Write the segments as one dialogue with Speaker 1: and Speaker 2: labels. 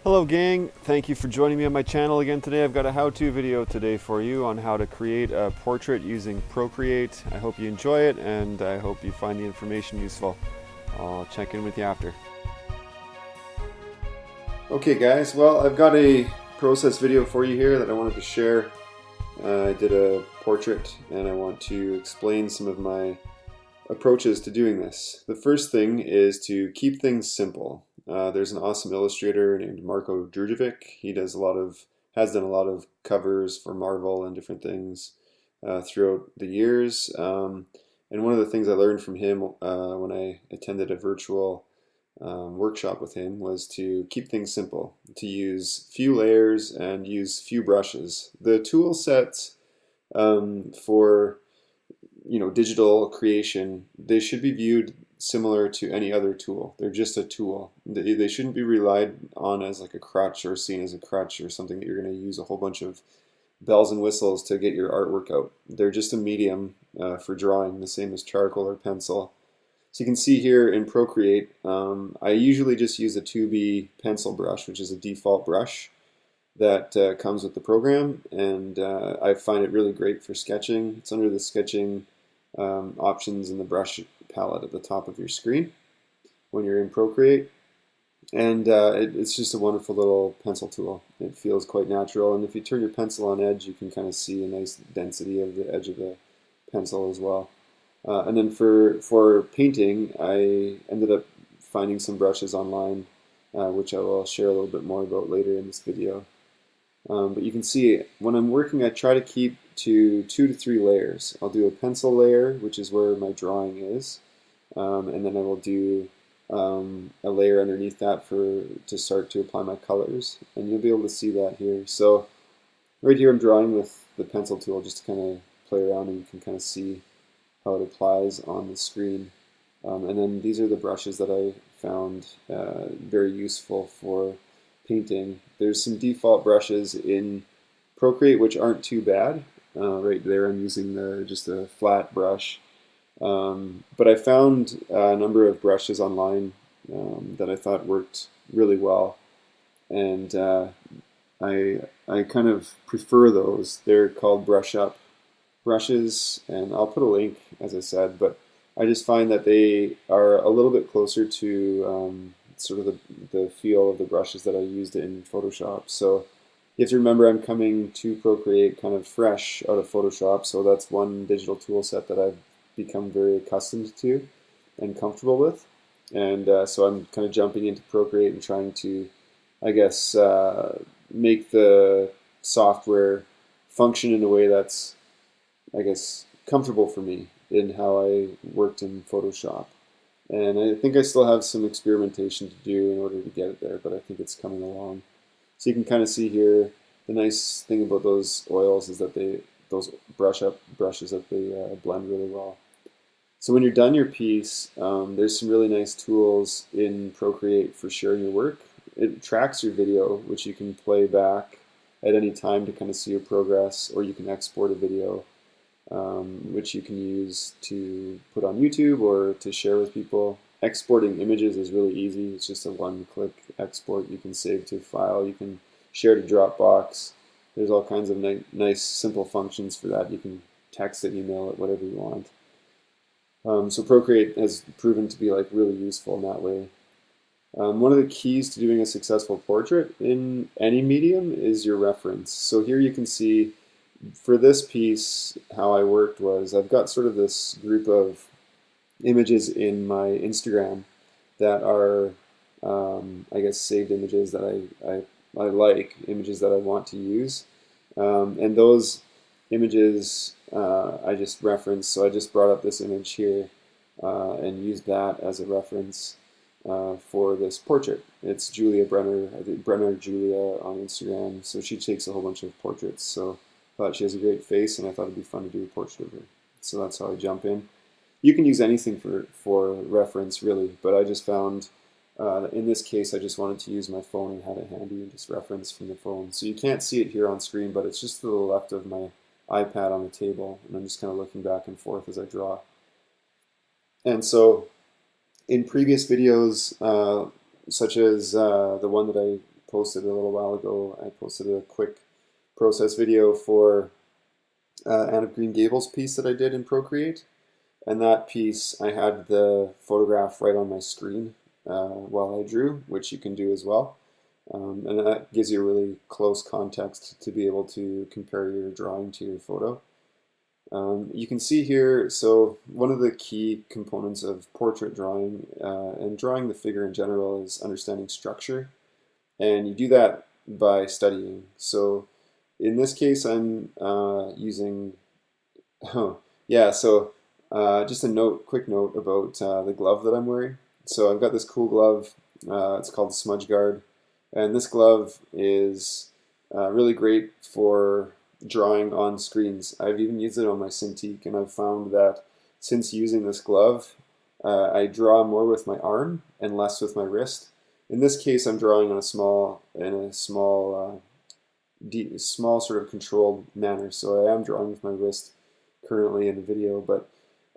Speaker 1: Hello gang, thank you for joining me on my channel again today. I've got a how-to video today for you on how to create a portrait using Procreate. I hope you enjoy it and I hope you find the information useful. I'll check in with you after. Okay guys, well I've got a process video for you here that I wanted to share. I did a portrait and I want to explain some of my approaches to doing this. The first thing is to keep things simple. There's an awesome illustrator named Marko Drujevic. He has done a lot of covers for Marvel and different things throughout the years. And one of the things I learned from him when I attended a virtual workshop with him was to keep things simple, to use few layers and use few brushes. The tool sets for digital creation, they should be viewed similar to any other tool. They're just a tool. They shouldn't be relied on as like a crutch or seen as a crutch or something that you're going to use a whole bunch of bells and whistles to get your artwork out. They're just a medium for drawing, the same as charcoal or pencil. So you can see here in Procreate, I usually just use a 2B pencil brush, which is a default brush that comes with the program, and I find it really great for sketching. It's under the sketching options in the brush palette at the top of your screen when you're in Procreate, and it's just a wonderful little pencil tool. It feels quite natural, and if you turn your pencil on edge, you can kind of see a nice density of the edge of the pencil as well. And then for painting, I ended up finding some brushes online, which I will share a little bit more about later in this video. But you can see when I'm working, I try to keep to 2 to 3 layers. I'll do a pencil layer, which is where my drawing is, and then I will do a layer underneath that to start to apply my colors, and you'll be able to see that here. So right here I'm drawing with the pencil tool just to kind of play around, and you can kind of see how it applies on the screen. And then these are the brushes that I found very useful for painting. There's some default brushes in Procreate which aren't too bad. Right there I'm using just a flat brush. But I found a number of brushes online that I thought worked really well, and I kind of prefer those. They're called brush up brushes, and I'll put a link, as I said, but I just find that they are a little bit closer to sort of the feel of the brushes that I used in Photoshop. So you have to remember I'm coming to Procreate kind of fresh out of Photoshop, so that's one digital tool set that I've become very accustomed to and comfortable with. And so I'm kind of jumping into Procreate and trying to, I guess, make the software function in a way that's, I guess, comfortable for me in how I worked in Photoshop. And I think I still have some experimentation to do in order to get it there, but I think it's coming along. So you can kind of see here, the nice thing about those oils is that those brushes that they blend really well. So when you're done your piece, there's some really nice tools in Procreate for sharing your work. It tracks your video, which you can play back at any time to kind of see your progress, or you can export a video, which you can use to put on YouTube or to share with people. Exporting images is really easy. It's just a one-click export. You can save to a file. You can share to Dropbox. There's all kinds of nice, simple functions for that. You can text it, email it, whatever you want. So Procreate has proven to be really useful in that way. One of the keys to doing a successful portrait in any medium is your reference. So here you can see, for this piece, how I worked was I've got sort of this group of images in my Instagram that are, I guess, saved images that I like, images that I want to use. And those images I just referenced, so I just brought up this image here and used that as a reference for this portrait. It's Julia Brenner, I think Brenner Julia on Instagram, so she takes a whole bunch of portraits. So I thought she has a great face, and I thought it'd be fun to do a portrait of her. So that's how I jump in. You can use anything for reference, really, but I just found, in this case, I just wanted to use my phone and have it handy and just reference from the phone. So you can't see it here on screen, but it's just to the left of my iPad on the table, and I'm just kind of looking back and forth as I draw. And so in previous videos, such as the one that I posted a little while ago. I posted a quick process video for Anne of Green Gables piece that I did in Procreate. And that piece, I had the photograph right on my screen while I drew, which you can do as well. And that gives you a really close context to be able to compare your drawing to your photo. You can see here, so one of the key components of portrait drawing and drawing the figure in general is understanding structure. And you do that by studying. So in this case, I'm using, oh, yeah, so just a quick note about the glove that I'm wearing. So I've got this cool glove, it's called Smudeguard. And this glove is really great for drawing on screens. I've even used it on my Cintiq, and I've found that since using this glove, I draw more with my arm and less with my wrist. In this case, I'm drawing on a small sort of controlled manner, so I am drawing with my wrist currently in the video. But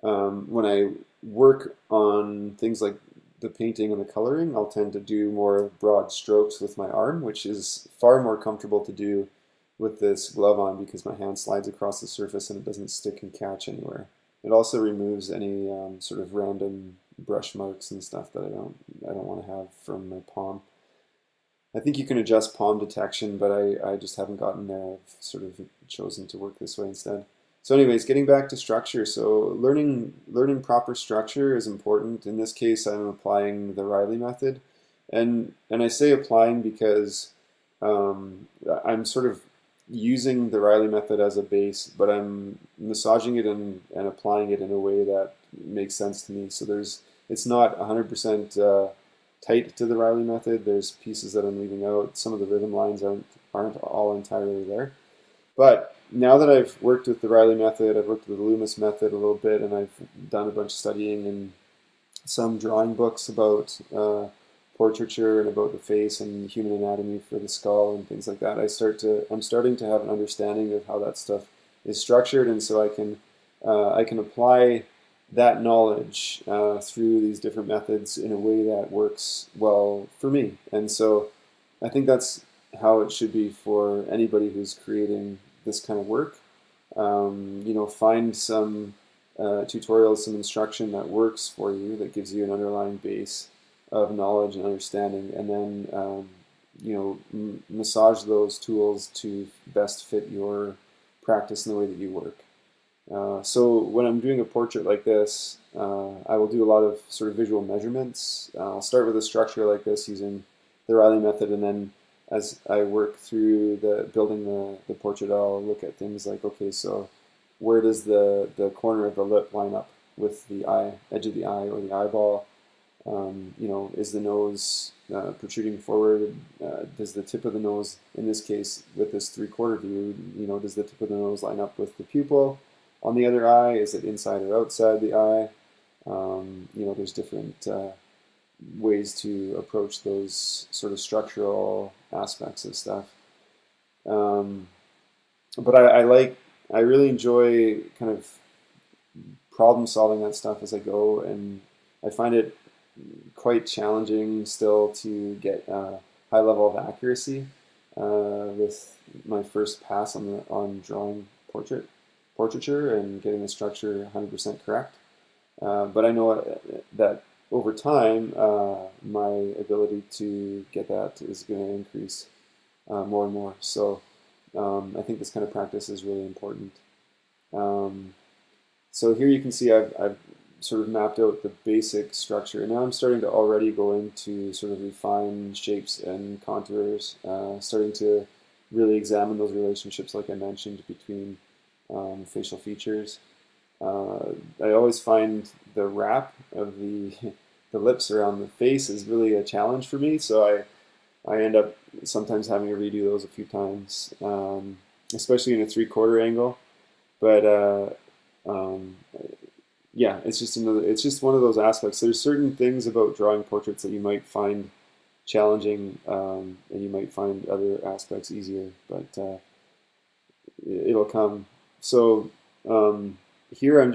Speaker 1: when I work on things like the painting and the coloring, I'll tend to do more broad strokes with my arm, which is far more comfortable to do with this glove on because my hand slides across the surface and it doesn't stick and catch anywhere. It also removes any sort of random brush marks and stuff that I don't want to have from my palm. I think you can adjust palm detection, but I just haven't gotten there. I've sort of chosen to work this way instead. So anyways, getting back to structure. So learning proper structure is important. In this case, I'm applying the Reilly method. And I say applying because I'm sort of using the Reilly method as a base, but I'm massaging it and applying it in a way that makes sense to me. So it's not 100% tight to the Reilly method. There's pieces that I'm leaving out. Some of the rhythm lines aren't all entirely there. But now that I've worked with the Reilly method, I've worked with the Loomis method a little bit, and I've done a bunch of studying in some drawing books about portraiture and about the face and human anatomy for the skull and things like that. I'm starting to have an understanding of how that stuff is structured, and so I can apply that knowledge through these different methods in a way that works well for me. And so I think that's how it should be for anybody who's creating this kind of work. Find some tutorials, some instruction that works for you, that gives you an underlying base of knowledge and understanding, and then massage those tools to best fit your practice in the way that you work. So when I'm doing a portrait like this, I will do a lot of sort of visual measurements. I'll start with a structure like this using the Reilly method, and then as I work through building the portrait, I'll look at things like, okay, so where does the corner of the lip line up with the edge of the eye or the eyeball? Is the nose protruding forward? Does the tip of the nose, in this case with this 3/4 view, does the tip of the nose line up with the pupil on the other eye? Is it inside or outside the eye? There's different ways to approach those sort of structural aspects of stuff. But I really enjoy kind of problem solving that stuff as I go, and I find it quite challenging still to get a high level of accuracy with my first pass on drawing portraiture and getting the structure 100% correct. But I know that over time, my ability to get that is going to increase more and more. So I think this kind of practice is really important. So here you can see I've sort of mapped out the basic structure, and now I'm starting to already go into sort of refine shapes and contours, starting to really examine those relationships, like I mentioned, between facial features. I always find the wrap of the lips around the face is really a challenge for me, so I end up sometimes having to redo those a few times, especially in a 3/4 angle. But yeah, it's just one of those aspects. There's certain things about drawing portraits that you might find challenging, and you might find other aspects easier, but it'll come. So here I'm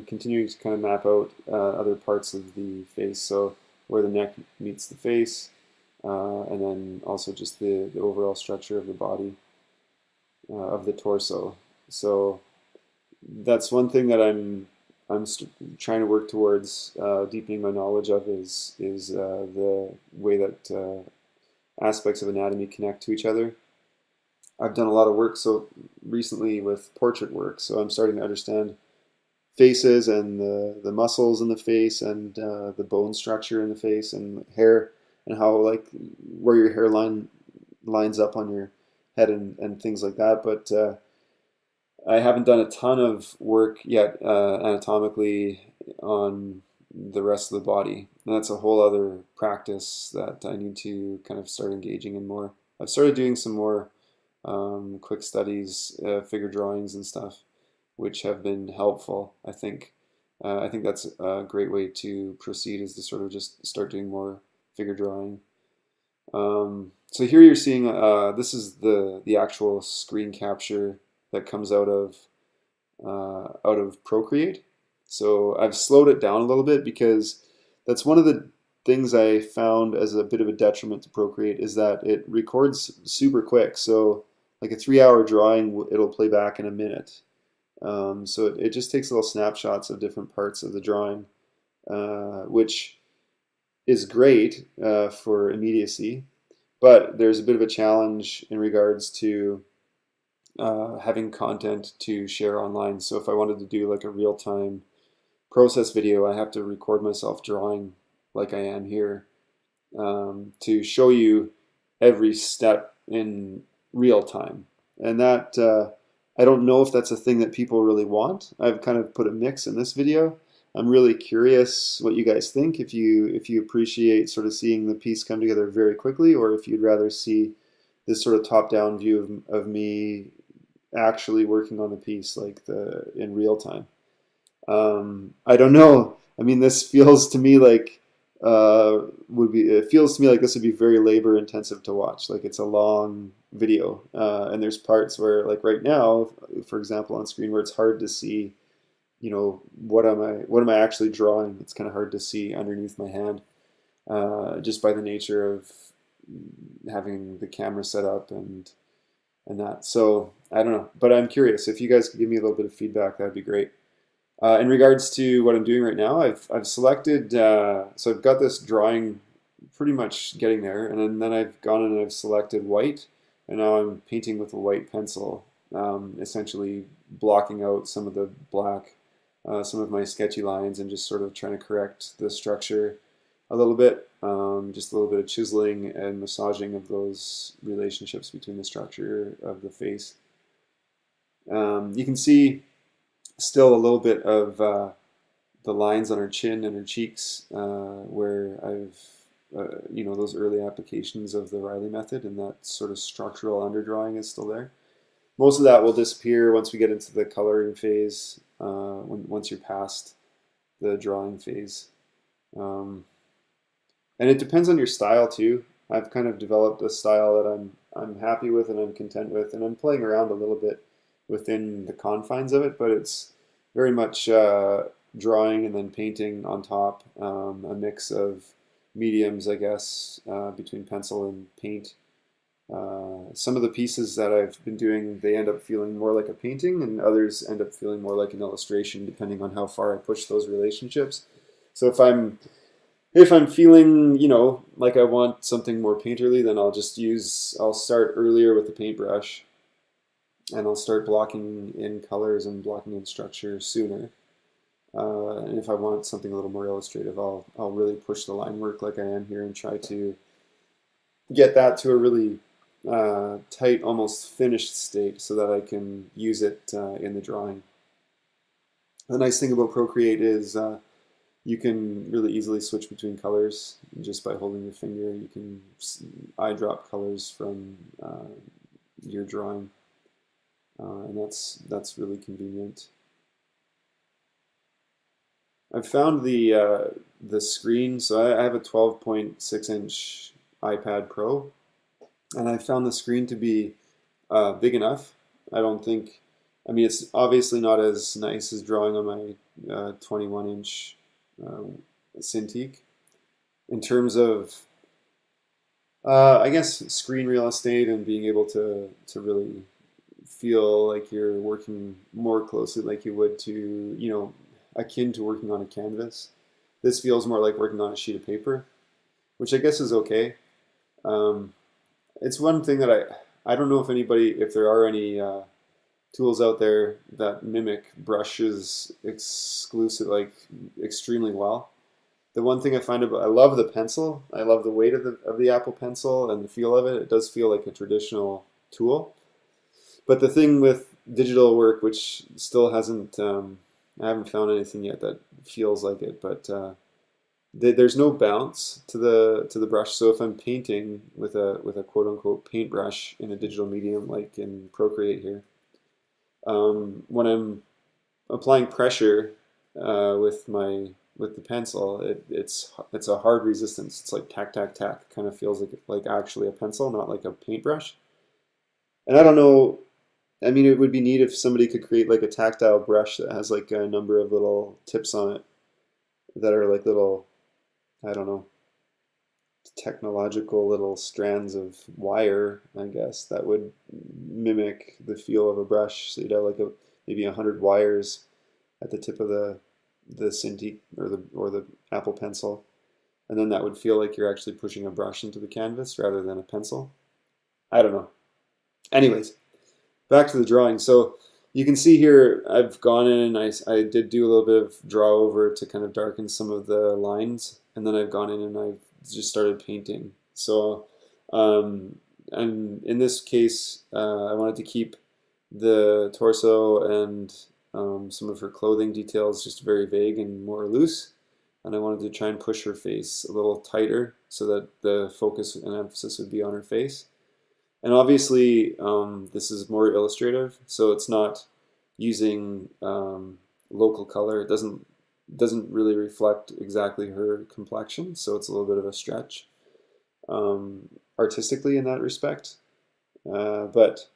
Speaker 1: continuing to kind of map out other parts of the face. So where the neck meets the face, and then also just the overall structure of the body, of the torso. So that's one thing that I'm trying to work towards deepening my knowledge of is the way that aspects of anatomy connect to each other. I've done a lot of work so recently with portrait work, so I'm starting to understand faces and the muscles in the face and the bone structure in the face and hair and how like where your hairline lines up on your head and things like that. But I haven't done a ton of work yet anatomically on the rest of the body. And that's a whole other practice that I need to kind of start engaging in more. I've started doing some more quick studies, figure drawings and stuff, which have been helpful, I think. I think that's a great way to proceed, is to sort of just start doing more figure drawing. So here you're seeing, this is the actual screen capture that comes out of Procreate. So I've slowed it down a little bit because that's one of the things I found as a bit of a detriment to Procreate, is that it records super quick. So like a 3-hour drawing, it'll play back in a minute. So it just takes little snapshots of different parts of the drawing, which is great for immediacy, but there's a bit of a challenge in regards to having content to share online. So if I wanted to do like a real-time process video, I have to record myself drawing like I am here to show you every step in real time. And that I don't know if that's a thing that people really want. I've kind of put a mix in this video. I'm really curious what you guys think, if you appreciate sort of seeing the piece come together very quickly, or if you'd rather see this sort of top-down view of me actually working on the piece like in real time. I don't know. I mean, this feels to me like it feels to me like this would be very labor intensive to watch. Like, it's a long video, and there's parts where, like right now, for example, on screen, where it's hard to see, you know, what am I actually drawing. It's kind of hard to see underneath my hand, just by the nature of having the camera set up and that. So I don't know, but I'm curious. If you guys could give me a little bit of feedback, that'd be great. In regards to what I'm doing right now, I've selected, so I've got this drawing pretty much getting there, and then I've gone and I've selected white, and now I'm painting with a white pencil, essentially blocking out some of the black, some of my sketchy lines, and just sort of trying to correct the structure a little bit, just a little bit of chiseling and massaging of those relationships between the structure of the face. You can see still a little bit of the lines on her chin and her cheeks, where I've, you know, those early applications of the Reilly method, and that sort of structural underdrawing is still there. Most of that will disappear once we get into the coloring phase, once you're past the drawing phase. And it depends on your style too. I've kind of developed a style that I'm happy with and I'm content with, and I'm playing around a little bit within the confines of it, but it's very much drawing and then painting on top, a mix of mediums, I guess, between pencil and paint. Some of the pieces that I've been doing, they end up feeling more like a painting, and others end up feeling more like an illustration, depending on how far I push those relationships. So if I'm feeling, you know, like I want something more painterly, then I'll start earlier with the paintbrush, and I'll start blocking in colors and blocking in structure sooner. And if I want something a little more illustrative, I'll really push the line work like I am here and try to get that to a really tight, almost finished state, so that I can use it in the drawing. The nice thing about Procreate is you can really easily switch between colors just by holding your finger. You can eyedrop colors from your drawing. And that's really convenient. I've found the screen, so I have a 12.6-inch iPad Pro, and I found the screen to be big enough. I mean, it's obviously not as nice as drawing on my 21-inch Cintiq in terms of I guess screen real estate and being able to really feel like you're working more closely like you would to, akin to working on a canvas. This feels more like working on a sheet of paper, which I guess is okay. Um, it's one thing that I don't know if there are any tools out there that mimic brushes exclusive, like extremely well. The one thing I find about, I love the pencil. I love the weight of the Apple Pencil and the feel of it. It does feel like a traditional tool. But the thing with digital work, which still hasn't, I haven't found anything yet that feels like it. But there's no bounce to the brush. So if I'm painting with a quote unquote paintbrush in a digital medium, like in Procreate here, when I'm applying pressure with the pencil, it's a hard resistance. It's like tack tack tack. Kind of feels like actually a pencil, not like a paintbrush. And I don't know. I mean, it would be neat if somebody could create like a tactile brush that has like a number of little tips on it that are like little, I don't know, technological little strands of wire, I guess, that would mimic the feel of a brush. So you'd have like maybe 100 wires at the tip of the Cintiq or the Apple Pencil, and then that would feel like you're actually pushing a brush into the canvas rather than a pencil. I don't know. Anyways, back to the drawing. So you can see here I've gone in and I did do a little bit of draw over to kind of darken some of the lines, and then I've gone in and I've just started painting. So and in this case I wanted to keep the torso and some of her clothing details just very vague and more loose, and I wanted to try and push her face a little tighter so that the focus and emphasis would be on her face. And obviously this is more illustrative, so it's not using local color. It doesn't really reflect exactly her complexion, so it's a little bit of a stretch artistically in that respect. But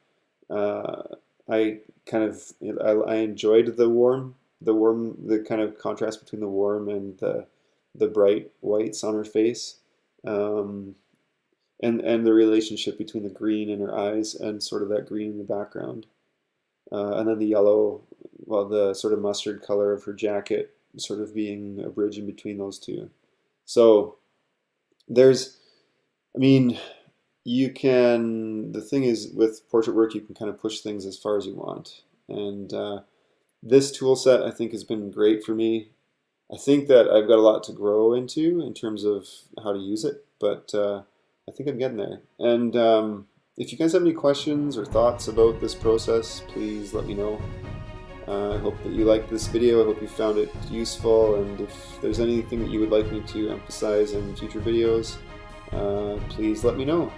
Speaker 1: I enjoyed the kind of contrast between the warm and the bright whites on her face, and the relationship between the green in her eyes and sort of that green in the background, and then the yellow, well, the sort of mustard color of her jacket sort of being a bridge in between those two. So I mean, the thing is with portrait work, you can kind of push things as far as you want. And this tool set, I think, has been great for me. I think that I've got a lot to grow into in terms of how to use it, but I think I'm getting there. And if you guys have any questions or thoughts about this process, please let me know. I hope that you liked this video. I hope you found it useful, and if there's anything that you would like me to emphasize in future videos, please let me know.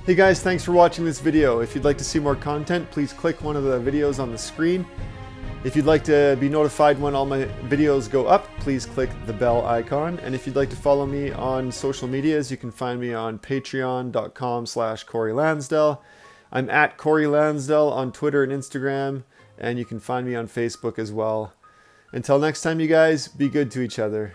Speaker 2: Hey guys, thanks for watching this video. If you'd like to see more content, please click one of the videos on the screen. If you'd like to be notified when all my videos go up, please click the bell icon. And if you'd like to follow me on social medias, you can find me on patreon.com/Corey Lansdell. I'm at Corey Lansdell on Twitter and Instagram, and you can find me on Facebook as well. Until next time, you guys, be good to each other.